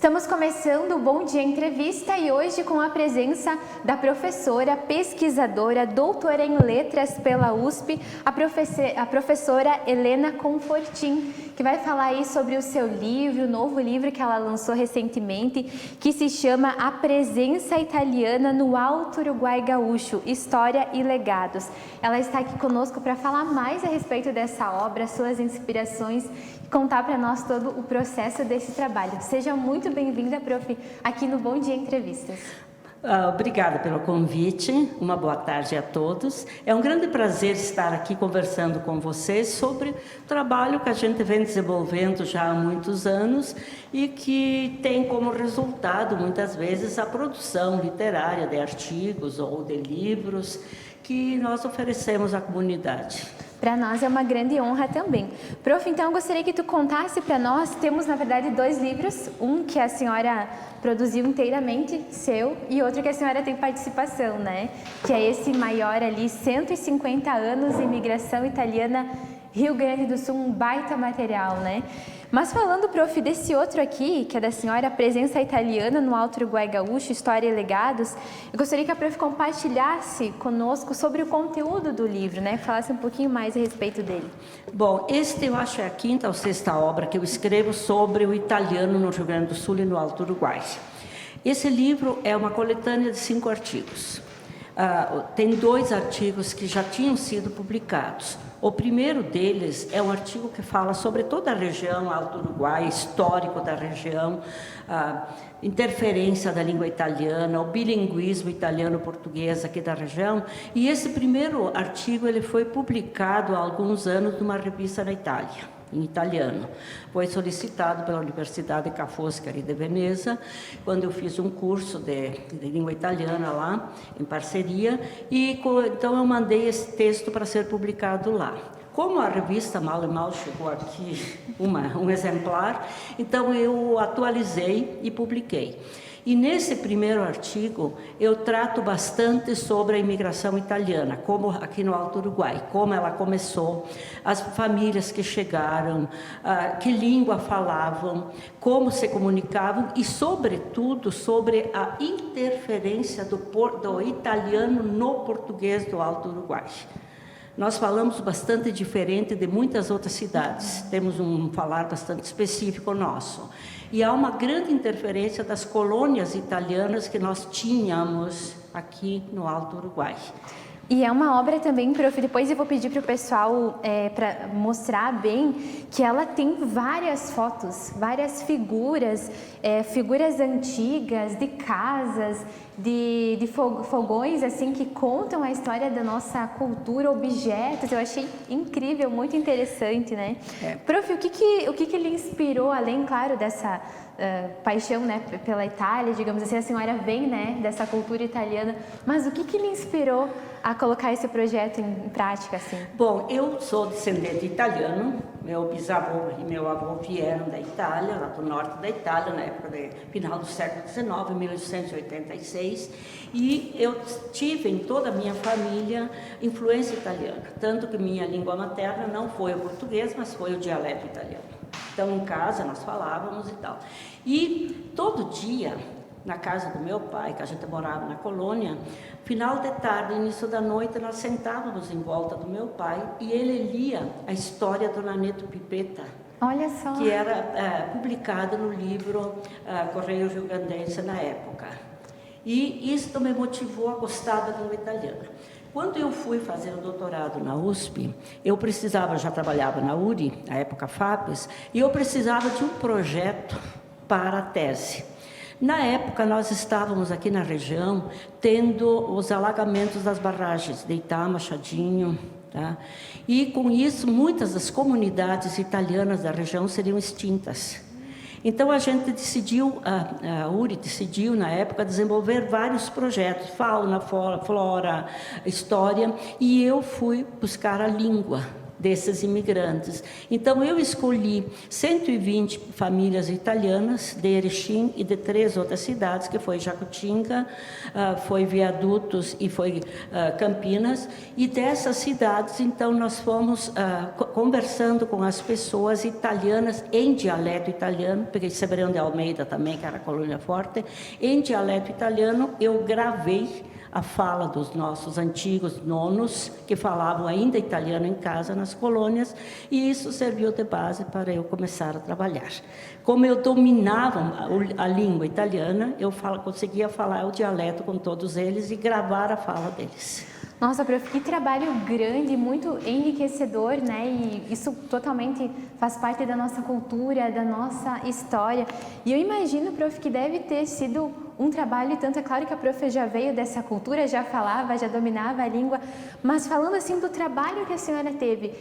Estamos começando o Bom Dia Entrevista e hoje com a presença da professora, pesquisadora, doutora em letras pela USP, a professora Helena Confortin, que vai falar aí sobre o seu livro, o novo livro que ela lançou recentemente, que se chama A Presença Italiana no Alto Uruguai Gaúcho, História e Legados. Ela está aqui conosco para falar mais a respeito dessa obra, suas inspirações, contar para nós todo o processo desse trabalho. Seja muito bem-vinda, prof, aqui no Bom Dia Entrevistas. Obrigada pelo convite, uma boa tarde a todos. É um grande prazer estar aqui conversando com vocês sobre o trabalho que a gente vem desenvolvendo já há muitos anos e que tem como resultado, muitas vezes, a produção literária de artigos ou de livros que nós oferecemos à comunidade. Para nós é uma grande honra também. Prof, então eu gostaria que tu contasse para nós, temos na verdade dois livros, um que a senhora produziu inteiramente, seu, e outro que a senhora tem participação, né? Que é esse maior ali, 150 anos, imigração italiana, Rio Grande do Sul, um baita material, né? Mas falando, prof, desse outro aqui, que é da senhora, Presença Italiana no Alto Uruguai Gaúcho, História e Legados, eu gostaria que a prof compartilhasse conosco sobre o conteúdo do livro, né? Falasse um pouquinho mais a respeito dele. Bom, este eu acho é a quinta ou sexta obra que eu escrevo sobre o italiano no Rio Grande do Sul e no Alto Uruguai. Esse livro é uma coletânea de 5 artigos. Tem 2 artigos que já tinham sido publicados. O primeiro deles é um artigo que fala sobre toda a região Alto Uruguai, histórico da região, a interferência da língua italiana, o bilinguismo italiano-português aqui da região. E esse primeiro artigo ele foi publicado há alguns anos numa revista na Itália, em italiano. Foi solicitado pela Universidade Ca' Foscari de Veneza, quando eu fiz um curso de língua italiana lá, em parceria, e então eu mandei esse texto para ser publicado lá. Como a revista mal e mal chegou aqui um exemplar, então eu atualizei e publiquei. E nesse primeiro artigo, eu trato bastante sobre a imigração italiana, como aqui no Alto Uruguai, como ela começou, as famílias que chegaram, que língua falavam, como se comunicavam e, sobretudo, sobre a interferência do italiano no português do Alto Uruguai. Nós falamos bastante diferente de muitas outras cidades, temos um falar bastante específico nosso. E há uma grande interferência das colônias italianas que nós tínhamos aqui no Alto Uruguai. E é uma obra também, prof, depois eu vou pedir para o pessoal para mostrar bem que ela tem várias fotos, várias figuras, figuras antigas de casas, de fogões assim que contam a história da nossa cultura, objetos. Eu achei incrível, muito interessante, né? Prof, o que lhe inspirou, além, claro, dessa paixão, né, pela Itália, digamos assim, a senhora vem, né, dessa cultura italiana, mas o que lhe inspirou a colocar esse projeto em prática, assim? Bom, eu sou descendente italiano, meu bisavô e meu avô vieram da Itália, lá do norte da Itália, na época final do século XIX, 1886, e eu tive em toda a minha família influência italiana, tanto que minha língua materna não foi o português, mas foi o dialeto italiano. Então, em casa, nós falávamos e tal. E todo dia, na casa do meu pai, que a gente morava na colônia, final de tarde, início da noite, nós sentávamos em volta do meu pai e ele lia a história do Naneto Pipeta. Olha só. Que era publicada no livro Correio Rio-Grandense na época. E isso me motivou a gostar da língua italiana. Quando eu fui fazer o doutorado na USP, eu já trabalhava na URI, na época FAPES, e eu precisava de um projeto para a tese. Na época, nós estávamos aqui na região tendo os alagamentos das barragens de Itá, Machadinho, tá? E com isso, muitas das comunidades italianas da região seriam extintas. Então, a gente decidiu, a URI decidiu, na época, desenvolver vários projetos, fauna, flora, história, e eu fui buscar a língua desses imigrantes. Então, eu escolhi 120 famílias italianas de Erechim e de 3 outras cidades, que foi Jacutinga, foi Viadutos e foi Campinas. E dessas cidades, então, nós fomos conversando com as pessoas italianas em dialeto italiano, peguei Severiano de Almeida também, que era a Colônia Forte, em dialeto italiano. Eu gravei a fala dos nossos antigos nonos, que falavam ainda italiano em casa, nas colônias, e isso serviu de base para eu começar a trabalhar. Como eu dominava a língua italiana, eu conseguia falar o dialeto com todos eles e gravar a fala deles. Nossa, prof, que trabalho grande, muito enriquecedor, né? E isso totalmente faz parte da nossa cultura, da nossa história. E eu imagino, prof, que deve ter sido um trabalho, tanto é claro que a prof já veio dessa cultura, já falava, já dominava a língua, mas falando assim do trabalho que a senhora teve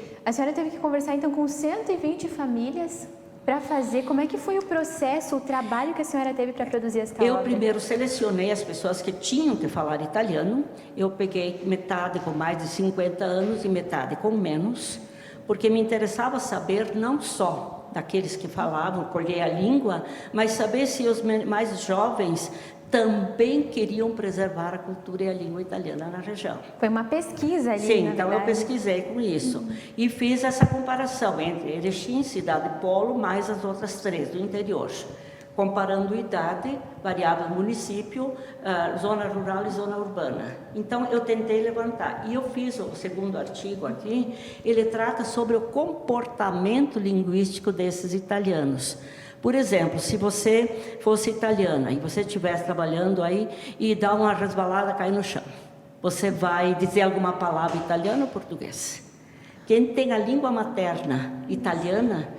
que conversar então com 120 famílias para fazer. Como é que foi o processo, o trabalho que a senhora teve para produzir esta obra? Eu primeiro selecionei as pessoas que tinham que falar italiano. Eu peguei metade com mais de 50 anos e metade com menos, porque me interessava saber não só daqueles que falavam, colher a língua, mas saber se os mais jovens também queriam preservar a cultura e a língua italiana na região. Foi uma pesquisa ali, sim, na então verdade. eu pesquisei com isso. E fiz essa comparação entre Erechim, cidade polo, mais as outras 3 do interior. Comparando idade, variável município, zona rural e zona urbana. Então, eu tentei levantar. E eu fiz o segundo artigo aqui, ele trata sobre o comportamento linguístico desses italianos. Por exemplo, se você fosse italiana e você estivesse trabalhando aí e dá uma resbalada, cai no chão, você vai dizer alguma palavra italiana ou português? Quem tem a língua materna italiana,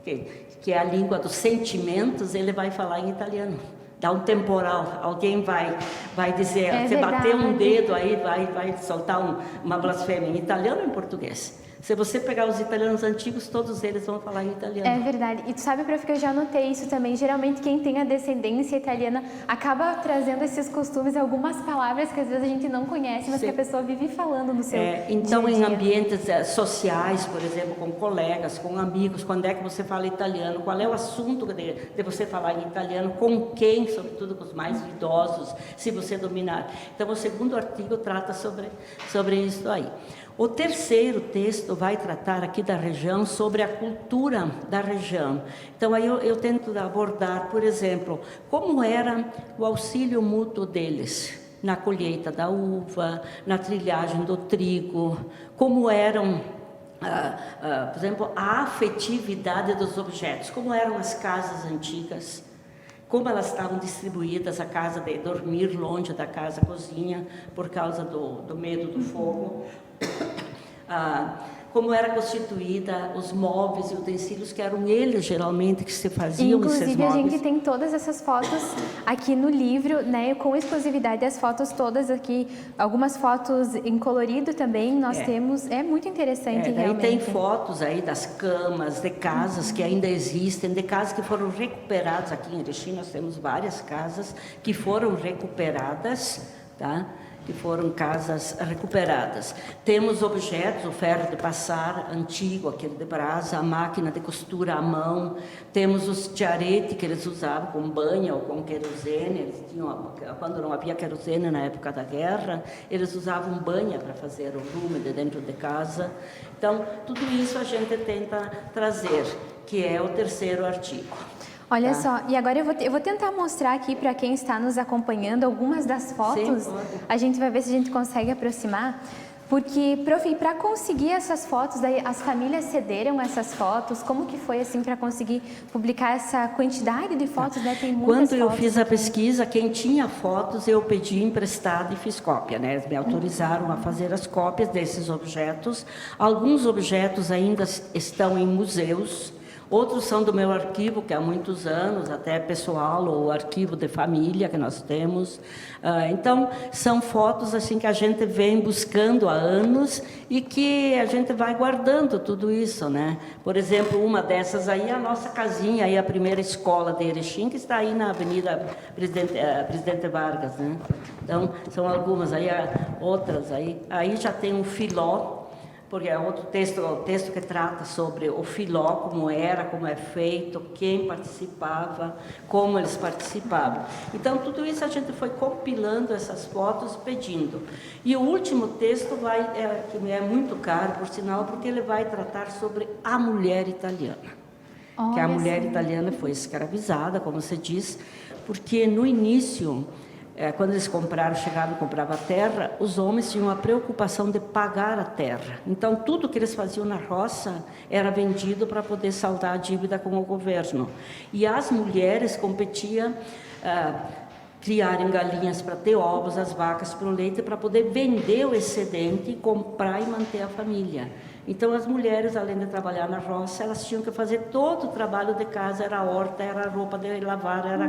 que é a língua dos sentimentos, ele vai falar em italiano. Dá um temporal, alguém vai dizer, você bateu um dedo aí, vai soltar uma blasfêmia em italiano ou em português? Se você pegar os italianos antigos, todos eles vão falar em italiano. É verdade. E tu sabe, prof, que eu já notei isso também. Geralmente, quem tem a descendência italiana acaba trazendo esses costumes, algumas palavras que às vezes a gente não conhece, mas que a pessoa vive falando no seu então, dia a dia. em ambientes sociais, por exemplo, com colegas, com amigos, quando é que você fala italiano? Qual é o assunto de você falar em italiano? Com quem? Sobretudo com os mais idosos, se você dominar. Então, o segundo artigo trata sobre isso aí. O terceiro texto vai tratar aqui da região, sobre a cultura da região. Então, aí eu tento abordar, por exemplo, como era o auxílio mútuo deles na colheita da uva, na trilhagem do trigo, como eram, por exemplo, a afetividade dos objetos, como eram as casas antigas, como elas estavam distribuídas, a casa de dormir longe da casa-cozinha, por causa do medo do fogo. Como era constituída os móveis e utensílios, que eram eles geralmente que se faziam esses móveis. Inclusive, a gente tem todas essas fotos aqui no livro, né, com exclusividade, as fotos todas aqui, algumas fotos em colorido também, nós temos, é muito interessante realmente. Tem fotos aí das camas, de casas que ainda existem, de casas que foram recuperadas. Aqui em Erechim nós temos várias casas que foram recuperadas, tá? Que foram casas recuperadas. Temos objetos, o ferro de passar antigo, aquele de brasa, a máquina de costura à mão, temos os tiarete que eles usavam com banha ou com querosene, eles tinham, quando não havia querosene na época da guerra, eles usavam banha para fazer o lume de dentro de casa. Então, tudo isso a gente tenta trazer, que é o terceiro artigo. Olha só, e agora eu vou tentar mostrar aqui para quem está nos acompanhando algumas das fotos. Sim, pode. A gente vai ver se a gente consegue aproximar. Porque, prof, para conseguir essas fotos, daí as famílias cederam essas fotos? Como que foi assim para conseguir publicar essa quantidade de fotos, né? Tem muitas Quando eu fotos fiz a aqui. pesquisa, quem tinha fotos, eu pedi emprestado e fiz cópia, né? Eles me autorizaram a fazer as cópias desses objetos. Alguns objetos ainda estão em museus. Outros são do meu arquivo, que há muitos anos, até pessoal, ou arquivo de família que nós temos. Então, são fotos assim que a gente vem buscando há anos e que a gente vai guardando tudo isso, né? Por exemplo, uma dessas aí é a nossa casinha, aí a primeira escola de Erechim, que está aí na Avenida Presidente Vargas, né? Então, são algumas, aí outras aí. Aí já tem um filó, porque é outro texto, o texto que trata sobre o filó, como era, como é feito, quem participava, como eles participavam. Então, tudo isso a gente foi compilando essas fotos, pedindo. E o último texto que é muito caro, por sinal, porque ele vai tratar sobre a mulher italiana. Que a mulher italiana foi escravizada, como você diz, porque no início, quando eles chegaram e compravam a terra, os homens tinham a preocupação de pagar a terra. Então, tudo que eles faziam na roça era vendido para poder saldar a dívida com o governo. E as mulheres competiam criarem galinhas para ter ovos, as vacas para o leite, para poder vender o excedente, comprar e manter a família. Então, as mulheres, além de trabalhar na roça, elas tinham que fazer todo o trabalho de casa, era a horta, era a roupa de lavar, era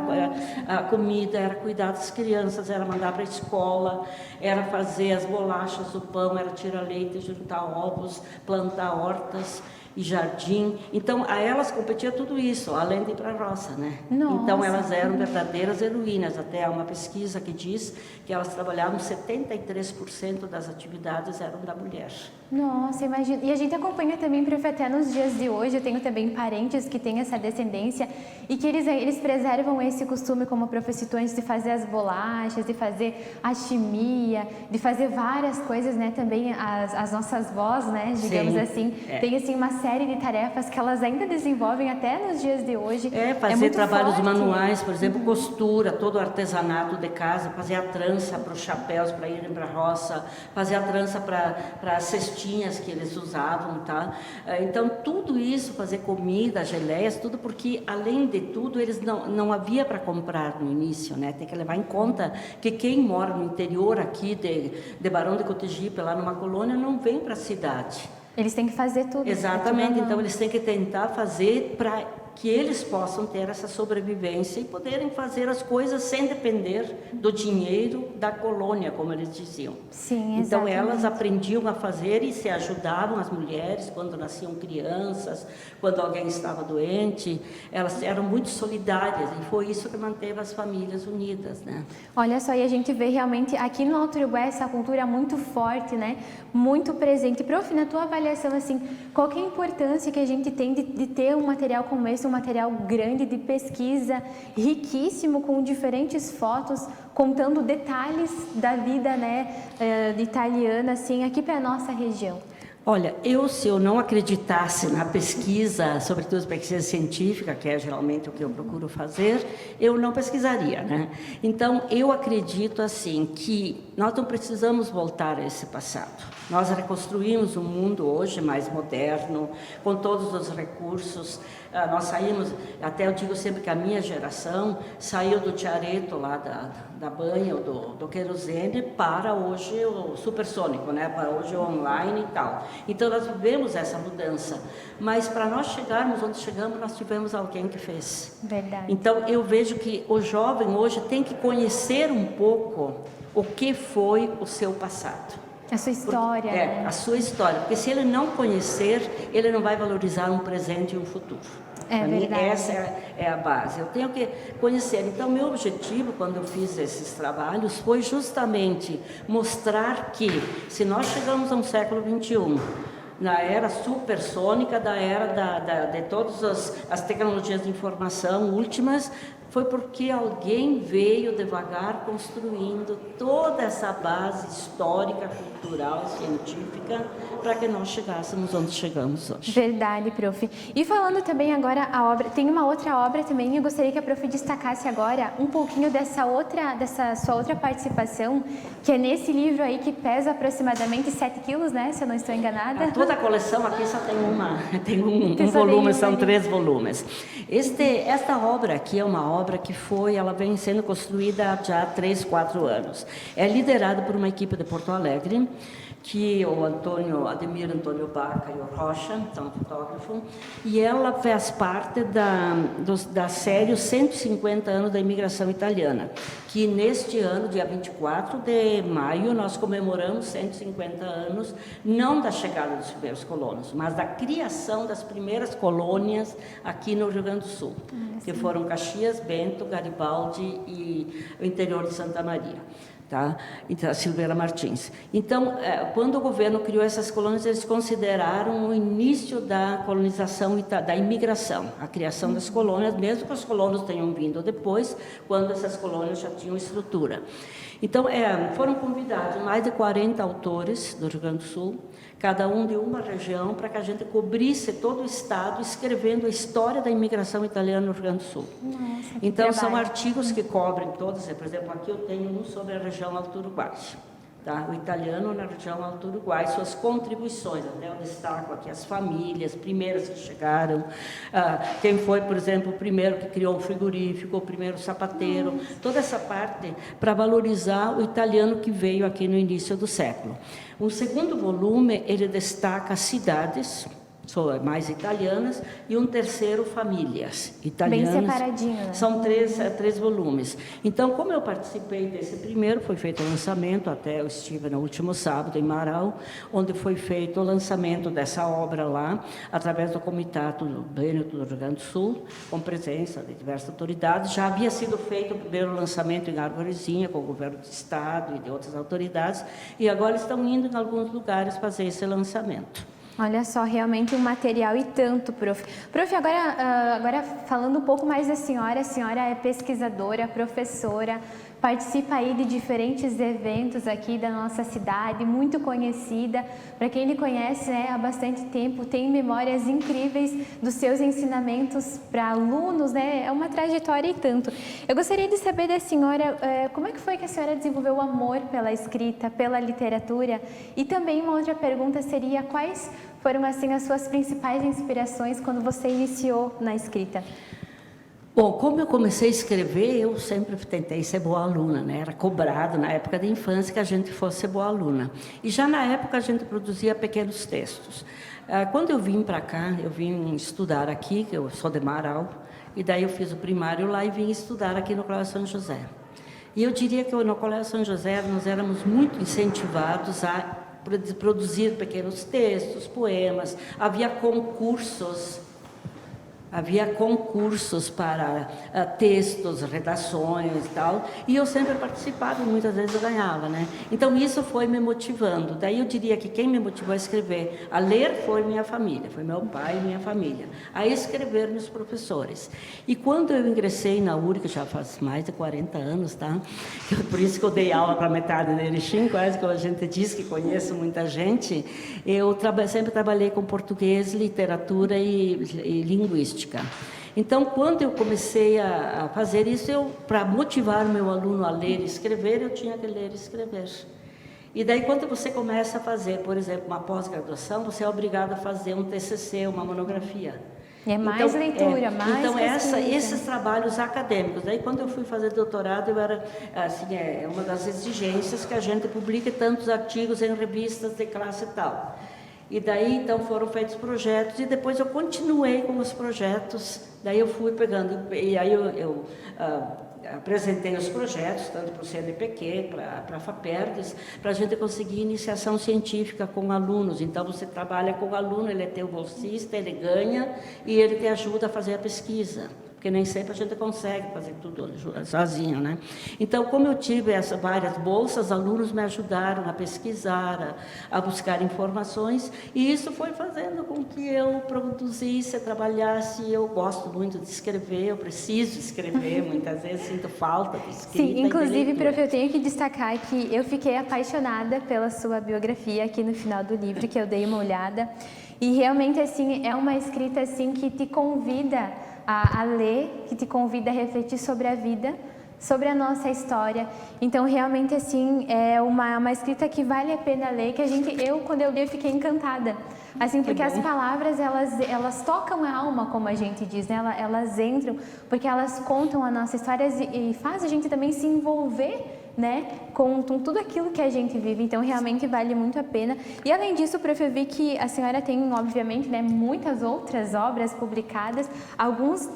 a comida, era cuidar das crianças, era mandar para a escola, era fazer as bolachas, o pão, era tirar leite, juntar ovos, plantar hortas e jardim. Então, a elas competia tudo isso, além de ir para a roça, né? Nossa. Então, elas eram verdadeiras heroínas. Até há uma pesquisa que diz que elas trabalhavam 73% das atividades eram da mulher. Nossa, imagina. E a gente acompanha também, prof, até nos dias de hoje, eu tenho também parentes que têm essa descendência e que eles preservam esse costume, como o prof citou antes, de fazer as bolachas, de fazer a chimia, de fazer várias coisas, né? Também as nossas vós, né? Digamos Sim, assim, tem assim uma série de tarefas que elas ainda desenvolvem até nos dias de hoje. Fazer trabalhos manuais, por exemplo, costura, todo o artesanato de casa, fazer a trança para os chapéus para irem para a roça, fazer a trança para as cestinhas que eles usavam, tá? Então, tudo isso, fazer comida, geleias, tudo porque, além de tudo, eles não havia para comprar no início, né? Tem que levar em conta que quem mora no interior aqui de Barão de Cotegipe, lá numa colônia, não vem para a cidade. Eles têm que fazer tudo. Exatamente, então eles têm que tentar fazer para que eles possam ter essa sobrevivência e poderem fazer as coisas sem depender do dinheiro da colônia, como eles diziam. Sim, exatamente. Então elas aprendiam a fazer e se ajudavam, as mulheres, quando nasciam crianças, quando alguém estava doente, elas eram muito solidárias e foi isso que manteve as famílias unidas, né? Olha só, e a gente vê realmente aqui no Alto Uruguai essa cultura muito forte, né? Muito presente. Prof, na tua avaliação, assim, qual que é a importância que a gente tem de ter um material como esse, um material grande de pesquisa, riquíssimo, com diferentes fotos, contando detalhes da vida, né, italiana, assim, aqui para a nossa região? Olha, se eu não acreditasse na pesquisa, sobretudo pesquisa científica, que é geralmente o que eu procuro fazer, eu não pesquisaria, né? Então, eu acredito, assim, que nós não precisamos voltar a esse passado. Nós reconstruímos um mundo hoje mais moderno, com todos os recursos. Nós saímos, até eu digo sempre que a minha geração saiu do tiareto lá da banha, do querosene, para hoje o supersônico, né? Para hoje o online e tal. Então, nós vivemos essa mudança. Mas, para nós chegarmos onde chegamos, nós tivemos alguém que fez. Verdade. Então, eu vejo que o jovem hoje tem que conhecer um pouco o que foi o seu passado. A sua história, né? A sua história. Porque se ele não conhecer, ele não vai valorizar um presente e um futuro. Para mim, essa é a base. Eu tenho que conhecer. Então, meu objetivo, quando eu fiz esses trabalhos, foi justamente mostrar que, se nós chegamos ao século XXI, na era supersônica, da era de todas as tecnologias de informação últimas, foi porque alguém veio devagar construindo toda essa base histórica, cultural e científica para que nós chegássemos onde chegamos hoje. Verdade, prof. E falando também agora a obra, tem uma outra obra também, eu gostaria que a prof destacasse agora um pouquinho dessa sua outra participação, que é nesse livro aí que pesa aproximadamente 7 quilos, né, se eu não estou enganada. Toda a coleção aqui só tem um volume, são 3 volumes. Esta obra aqui é uma obra que ela vem sendo construída já há 3, 4 anos. É liderada por uma equipe de Porto Alegre, que o Ademir Antônio Baca e o Rocha, então fotógrafo, e ela faz parte da série Os 150 anos da imigração italiana, que neste ano, dia 24 de maio, nós comemoramos 150 anos, não da chegada dos primeiros colonos, mas da criação das primeiras colônias aqui no Rio Grande do Sul, que foram Caxias, Bento, Garibaldi e o interior de Santa Maria. tá? Então, a Silveira Martins. Então, quando o governo criou essas colônias, eles consideraram o início da colonização, da imigração, a criação das colônias, mesmo que os colonos tenham vindo depois, quando essas colônias já tinham estrutura. Então, foram convidados mais de 40 autores do Rio Grande do Sul, cada um de uma região, para que a gente cobrisse todo o estado, escrevendo a história da imigração italiana no Rio Grande do Sul. Nossa, então, são artigos que cobrem todos, por exemplo, aqui eu tenho um sobre a região Alto Uruguai. Tá? O italiano na região Alto Uruguai, suas contribuições, até eu destaco aqui as famílias, primeiras que chegaram, quem foi, por exemplo, o primeiro que criou o frigorífico, o primeiro sapateiro, toda essa parte para valorizar o italiano que veio aqui no início do século. O segundo volume, ele destaca cidades, mais italianas, e um terceiro, famílias italianas. Bem separadinho, né? São três volumes. Então, como eu participei desse primeiro, foi feito o lançamento, até eu estive no último sábado em Marau, onde foi feito o lançamento dessa obra lá, através do Comitato Bêneto do Rio Grande do Sul, com presença de diversas autoridades. Já havia sido feito o primeiro lançamento em Arvorezinha, com o governo do Estado e de outras autoridades, e agora estão indo em alguns lugares fazer esse lançamento. Olha só, realmente um material e tanto, prof. Prof, agora falando um pouco mais da senhora, a senhora é pesquisadora, professora, participa aí de diferentes eventos aqui da nossa cidade, muito conhecida. Para quem lhe conhece, né, há bastante tempo, tem memórias incríveis dos seus ensinamentos para alunos, né? É uma trajetória e tanto. Eu gostaria de saber da senhora, como é que foi que a senhora desenvolveu o amor pela escrita, pela literatura? E também uma outra pergunta seria, quais foram assim as suas principais inspirações quando você iniciou na escrita? Bom, como eu comecei a escrever, eu sempre tentei ser boa aluna, né? Era cobrado na época da infância que a gente fosse boa aluna. E já na época a gente produzia pequenos textos. Quando eu vim para cá, eu vim estudar aqui, que eu sou de Marau, e daí eu fiz o primário lá e vim estudar aqui no Colégio São José. E eu diria que no Colégio São José nós éramos muito incentivados a produzir pequenos textos, poemas, havia concursos para textos, redações e tal, e eu sempre participava e muitas vezes eu ganhava, né? Então isso foi me motivando. Daí eu diria que quem me motivou a escrever, a ler, foi minha família, foi meu pai e minha família, a escrever meus professores. E quando eu ingressei na URGS, já faz mais de 40 anos, tá? Por isso que eu dei aula para metade de Erechim, quase como a gente diz que conheço muita gente, eu sempre trabalhei com português, literatura e linguística. Então, quando eu comecei a fazer isso, para motivar o meu aluno a ler e escrever, eu tinha que ler e escrever. E daí, quando você começa a fazer, por exemplo, uma pós-graduação, você é obrigado a fazer um TCC, uma monografia. É mais leitura, mais Então, pesquisa. esses trabalhos acadêmicos. Daí, quando eu fui fazer doutorado, eu era, assim, uma das exigências que a gente publique tantos artigos em revistas de classe e tal. E daí, então, foram feitos projetos, e depois eu continuei com os projetos, daí eu fui pegando, e aí eu apresentei os projetos, tanto para o CNPq, para a FAPERGS, para a gente conseguir iniciação científica com alunos. Então, você trabalha com o aluno, ele é teu bolsista, ele ganha, e ele te ajuda a fazer a pesquisa. Porque nem sempre a gente consegue fazer tudo sozinho, né? Então, como eu tive essas várias bolsas, alunos me ajudaram a pesquisar, a buscar informações, e isso foi fazendo com que eu produzisse, trabalhasse. Eu gosto muito de escrever, eu preciso escrever, muitas vezes sinto falta de escrita. Sim, inclusive, prof, eu tenho que destacar que eu fiquei apaixonada pela sua biografia aqui no final do livro, que eu dei uma olhada, e realmente, assim, é uma escrita, assim, que te convida a ler, que te convida a refletir sobre a vida, sobre a nossa história. Então, realmente, assim, é uma escrita que vale a pena ler, que quando eu li, eu fiquei encantada. Assim, porque as palavras, elas tocam a alma, como a gente diz, né? Elas entram, porque elas contam a nossa história e faz a gente também se envolver, né, com tudo aquilo que a gente vive. Então, realmente vale muito a pena. E, além disso, prof, eu vi que a senhora tem, obviamente, né, muitas outras obras publicadas.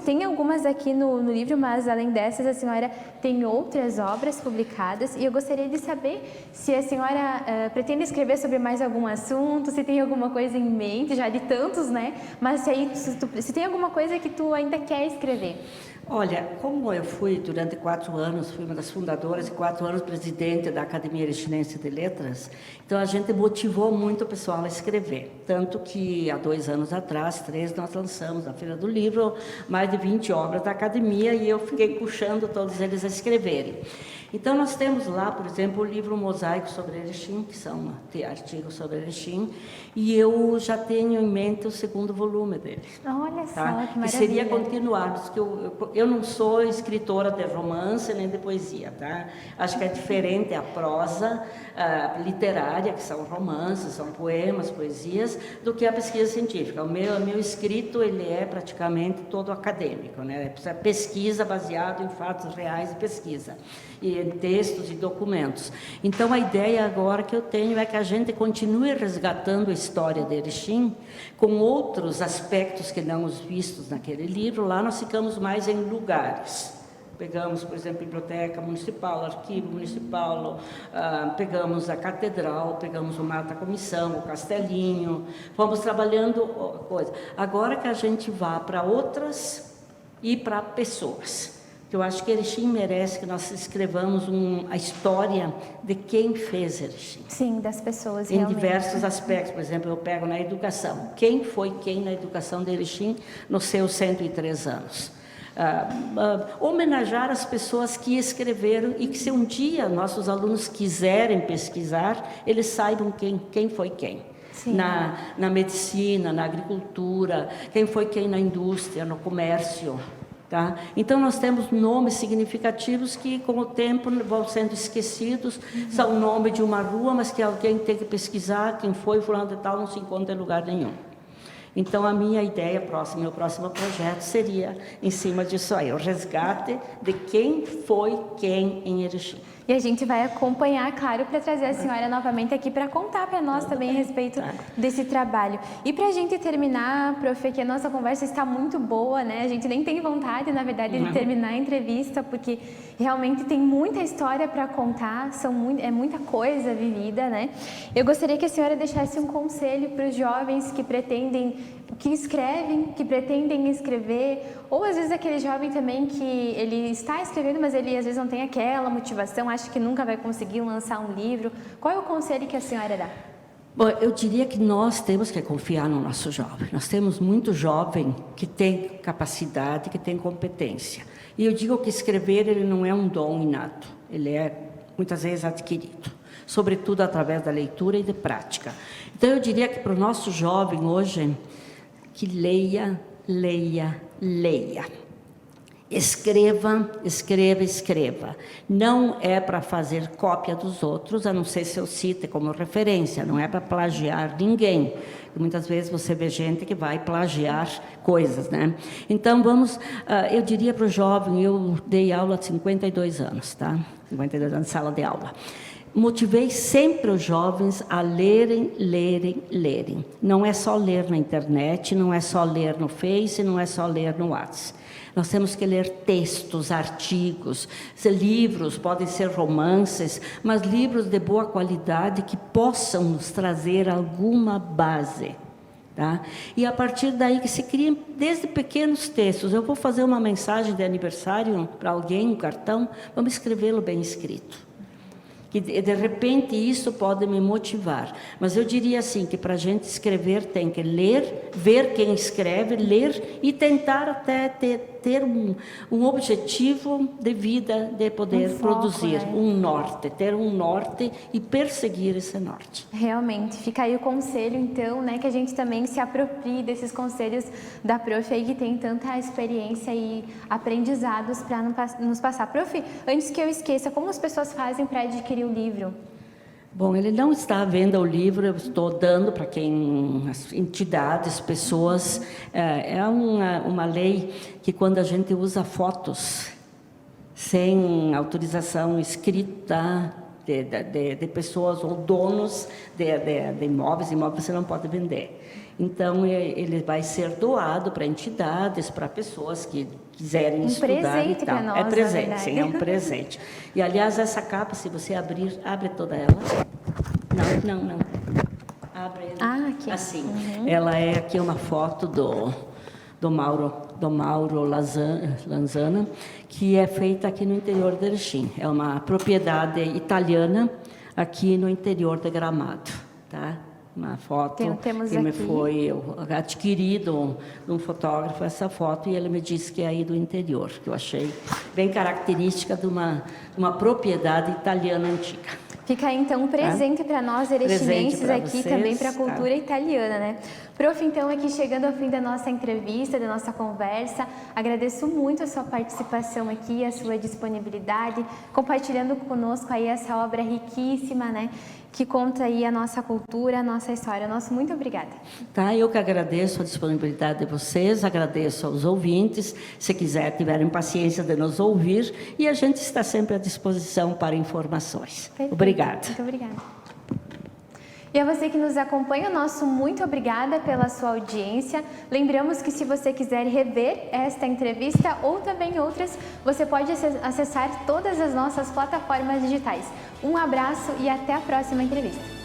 Tem algumas aqui no livro, mas, além dessas, a senhora tem outras obras publicadas. E eu gostaria de saber se a senhora pretende escrever sobre mais algum assunto, se tem alguma coisa em mente, já de tantos, né? Mas se tem alguma coisa que tu ainda quer escrever. Olha, como eu fui durante 4 anos, fui uma das fundadoras e 4 anos presidente presidente da Academia Erechinense de Letras, então a gente motivou muito o pessoal a escrever. Tanto que há 2 anos atrás, 3, nós lançamos na Feira do Livro mais de 20 obras da Academia e eu fiquei puxando todos eles a escreverem. Então, nós temos lá, por exemplo, o livro Mosaico sobre Erechim, que são artigos sobre Erechim, e eu já tenho em mente o 2º volume dele. Olha só, tá? que maravilha. E seria continuar, porque eu não sou escritora de romance nem de poesia, tá? Acho que é diferente a prosa literária, que são romances, são poemas, poesias, do que a pesquisa científica. O meu escrito, ele é praticamente todo acadêmico, né? É pesquisa baseado em fatos reais de pesquisa, e em textos e documentos. Então, a ideia agora que eu tenho é que a gente continue resgatando a história de Erechim com outros aspectos que não os vistos naquele livro. Lá nós ficamos mais em lugares. Pegamos, por exemplo, a Biblioteca Municipal, Arquivo Municipal, pegamos a Catedral, pegamos o Mata Comissão, o Castelinho, fomos trabalhando coisa. Agora que a gente vá para outras e para pessoas. Eu acho que Erechim merece que nós escrevamos a história de quem fez Erechim. Sim, das pessoas, em realmente. diversos aspectos. Por exemplo, eu pego na educação. Quem foi quem na educação de Erechim nos seus 103 anos? Homenagear as pessoas que escreveram e que, se um dia nossos alunos quiserem pesquisar, eles saibam quem foi quem. Na medicina, na agricultura, quem foi quem na indústria, no comércio. Tá? Então, nós temos nomes significativos que, com o tempo, vão sendo esquecidos. São o nome de uma rua, mas que alguém tem que pesquisar quem foi, fulano de tal, não se encontra em lugar nenhum. Então, a minha ideia próxima, meu próximo projeto seria em cima disso aí, o resgate de quem foi quem em Erechim. E a gente vai acompanhar, claro, para trazer a senhora novamente aqui para contar para nós também a respeito desse trabalho. E para a gente terminar, prof, que a nossa conversa está muito boa, né? A gente nem tem vontade, na verdade, de terminar a entrevista, porque realmente tem muita história para contar, é muita coisa vivida, né? Eu gostaria que a senhora deixasse um conselho para os jovens que escrevem, que pretendem escrever, ou às vezes aquele jovem também que ele está escrevendo, mas ele às vezes não tem aquela motivação, acha que nunca vai conseguir lançar um livro. Qual é o conselho que a senhora dá? Bom, eu diria que nós temos que confiar no nosso jovem. Nós temos muito jovem que tem capacidade, que tem competência. E eu digo que escrever ele não é um dom inato, ele é muitas vezes adquirido, sobretudo através da leitura e de prática. Então eu diria que para o nosso jovem hoje, que leia, leia, leia. Escreva, escreva, escreva. Não é para fazer cópia dos outros, a não ser se eu cite como referência, não é para plagiar ninguém. Muitas vezes você vê gente que vai plagiar coisas, né? Então, eu diria para o jovem, eu dei aula de 52 anos, tá? 52 anos de sala de aula. Motivei sempre os jovens a lerem, lerem, lerem. Não é só ler na internet, não é só ler no Face, não é só ler no WhatsApp. Nós temos que ler textos, artigos, livros, podem ser romances, mas livros de boa qualidade que possam nos trazer alguma base. Tá? E a partir daí que se criam desde pequenos textos. Eu vou fazer uma mensagem de aniversário para alguém, um cartão, vamos escrevê-lo bem escrito. Que de repente isso pode me motivar. Mas eu diria assim, que para a gente escrever tem que ler, ver quem escreve, ler e tentar até ter um objetivo de vida, de poder produzir um norte, ter um norte e perseguir esse norte. Realmente, fica aí o conselho, então, né, que a gente também se aproprie desses conselhos da prof aí, que tem tanta experiência e aprendizados para nos passar. Prof, antes que eu esqueça, como as pessoas fazem para adquirir o livro? Bom, ele não está à venda o livro, eu estou dando para quem, as entidades, pessoas, é uma lei que quando a gente usa fotos sem autorização escrita de pessoas ou donos de imóveis você não pode vender. Então, ele vai ser doado para entidades, para pessoas que quiserem estudar e tal. Nós, é presente, sim, é um presente. E, aliás, essa capa, se você abre toda ela. Não. Abre aqui. assim. Ela é aqui uma foto do Mauro do Mauro Lanzana, que é feita aqui no interior de Erechim. É uma propriedade italiana aqui no interior de Gramado, tá? Uma foto temos que me aqui. foi adquirido de um fotógrafo, essa foto, e ele me disse que é aí do interior, que eu achei bem característica de uma propriedade italiana antiga. Fica aí, então, um presente para nós, erechinenses, aqui vocês, também para a cultura italiana, né? Prof, então, aqui chegando ao fim da nossa entrevista, da nossa conversa, agradeço muito a sua participação aqui, a sua disponibilidade, compartilhando conosco aí essa obra riquíssima, né? Que conta aí a nossa cultura, a nossa história. Nosso muito obrigada. Tá, eu que agradeço a disponibilidade de vocês, agradeço aos ouvintes, se tiverem paciência de nos ouvir, e a gente está sempre à disposição para informações. Perfeito. Obrigada. Muito obrigada. E a você que nos acompanha, nosso muito obrigada pela sua audiência. Lembramos que se você quiser rever esta entrevista ou também outras, você pode acessar todas as nossas plataformas digitais. Um abraço e até a próxima entrevista.